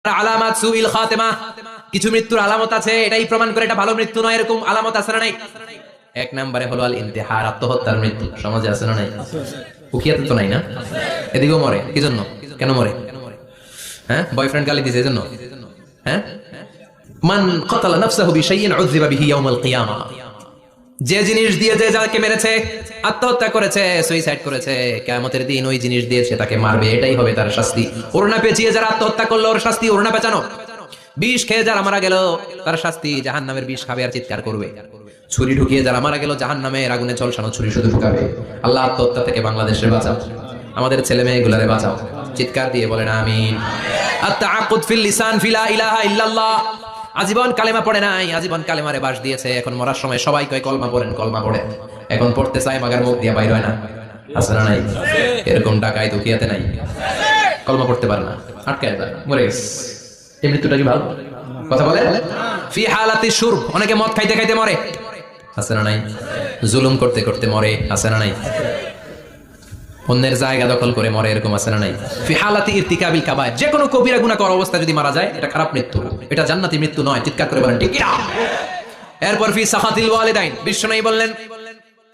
আলামাত সুইল খাতেমা, কিছু মৃত্যুর আলামত আছে, এটাই প্রমাণ করে এটা ভালো মৃত্যু নয়, এরকম আলামত আছে না নাই? এক নম্বরে হলো আল ইন্তেহার, আত্মহত্যার মৃত্যু। সমাজে আছে না নাই? উকিয়াতে তো নাই না? এদিকেও মরে, কি জন্য? কেন মরে? হ্যাঁ, বয়ফ্রেন্ড গালি দিয়েছে এজন্য? হ্যাঁ, মান কাতালা নাফসাহু বিশাইইন উযযিবা বিহি ইয়াউমাল কিয়ামা, যে জিনিস দিয়ে যে যাকে মেরেছে, আত্মহত্যা করেছে, সুইসাইড করেছে, কিয়ামতের দিন ওই জিনিস দিয়ে সে তাকে মারবে, এটাই হবে তার শাস্তি। ওড়না পেঁচিয়ে যারা আত্মহত্যা করলো ওর শাস্তি ওড়না পেঁচানো। বিষ খেয়ে যারা মারা গেল তার শাস্তি জাহান্নামের বিষ খাবে আর চিৎকার করবে। ছুরি ঢুকিয়ে যারা মারা গেল জাহান্নামের আগুনে ঝলসানো ছুরি শুধু ঢুকাবে। আল্লাহ আত্মহত্যা থেকে বাংলাদেশে বাঁচাও, আমাদের ছেলে মেয়েগুলারে বাঁচাও, চিৎকার দিয়ে বলেন আমিন। আত-তাআক্কুদ ফিল লিসান ফিলা ইলাহা ইল্লাল্লাহ, আজীবন কালেমা পড়ে নাই, আজীবন কালেমারে বাস দিয়েছে, এখন মরার সময় সবাই কয় কলমা পড়েন, কলমা পড়ে, এখন পড়তে চায় মাগার মুখ দিয়ে বাইর হয় না। আছে না নাই? এরকম টাকায় দুকিয়াতে নাই, কলমা পড়তে পারে না, আটকায় যায়, মরে গেছে। এই মৃত্যুটা কি ভালো কথা বলে? ফি হালাতি শুরব, অনেকে মদ খাইতে খাইতে মরে, আছে না নাই? জুলুম করতে করতে মরে, আছে না নাই? অন্যের জায়গা দখল করে মরে, এরকম আছে না নাই? ফি হালাতি ইরতিকাবিল কাবায়ের, যে কোনো কবিরা গুনাহ করার অবস্থা যদি মারা যায় এটা খারাপ মৃত্যু, এটা জান্নাতি মৃত্যু নয়। চিৎকার করে বলেন ঠিক কিনা? এরপর ফি সাখাতিল ওয়ালিদাইন, বিশ্বনবী বললেন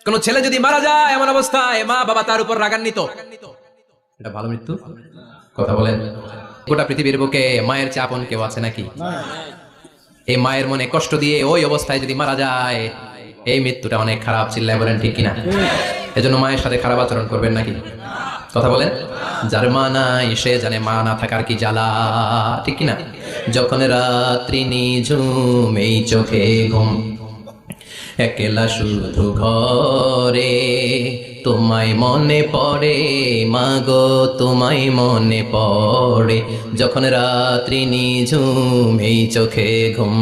কোন ছেলে যদি মারা যায় এমন অবস্থায় মা বাবা তার উপর রাগান্বিত, এটা ভালো মৃত্যু? কথা বলেন। গোটা পৃথিবীর বুকে মায়ের চেয়ে আপন কেউ আছে নাকি? এই মায়ের মনে কষ্ট দিয়ে ওই অবস্থায় যদি মারা যায়, এই মৃত্যুটা অনেক খারাপ। চিল্লায় বলেন ঠিক কিনা? এজন্য মায়ের সাথে খারাপ আচরণ করবেন নাকি? কথা বলেন। যার মা নাই সে জানে মা না থাকার কি জ্বালা, ঠিক কিনা? যখন রাত্রি নিঝুম এই চোখে ঘুম, একলা শুধু ঘরে, তোমায় মনে পড়ে মাগো, তোমায় মনে পড়ে, যখন রাত্রি নিঝুম এই চোখে ঘুম,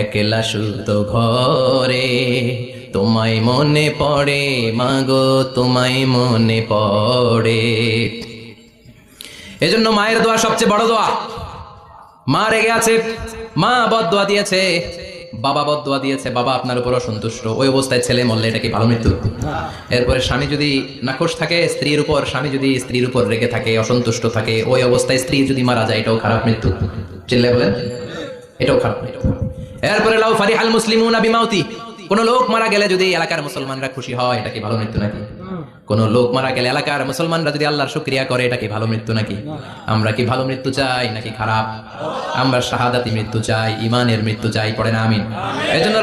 একলা শুধু ঘরে, তোমায় মনে পড়ে মাগো, তোমায় মনে পড়ে। এজন্য মায়ের দোয়া সবচেয়ে বড় দোয়া। মা রেগে আছে, মা বদদোয়া দিয়েছে, বাবা বদদোয়া দিয়েছে, বাবা আপনার উপর অসন্তুষ্ট, ওই অবস্থায় ছেলে মরলে এটা কি ভালো মৃত্যু? এরপরে স্বামী যদি নাখোশ থাকে স্ত্রীর উপর, স্বামী যদি স্ত্রীর উপর রেগে থাকে, অসন্তুষ্ট থাকে, ওই অবস্থায় স্ত্রী যদি মারা যায় এটাও খারাপ মৃত্যু। চিল্লায় বলেন এটাও খারাপ মৃত্যু। এরপরে লাউ ফারিহাল মুসলিমুনা বিমাউতি, কোন লোক মারা গেলে যদি এলাকার মুসলমানরা খুশি হয়, এটা কি ভালো মৃত্যু নাকি? কোন লোক মারা গেলে এলাকার মুসলমানরা যদি আল্লাহর শুকরিয়া করে, এটা কি ভালো মৃত্যু নাকি? আমরা কি ভালো মৃত্যু চাই নাকি খারাপ? আমরা শাহাদাতি মৃত্যু চাই, ঈমানের মৃত্যু চাই, পড়েন আমিন। এজন্য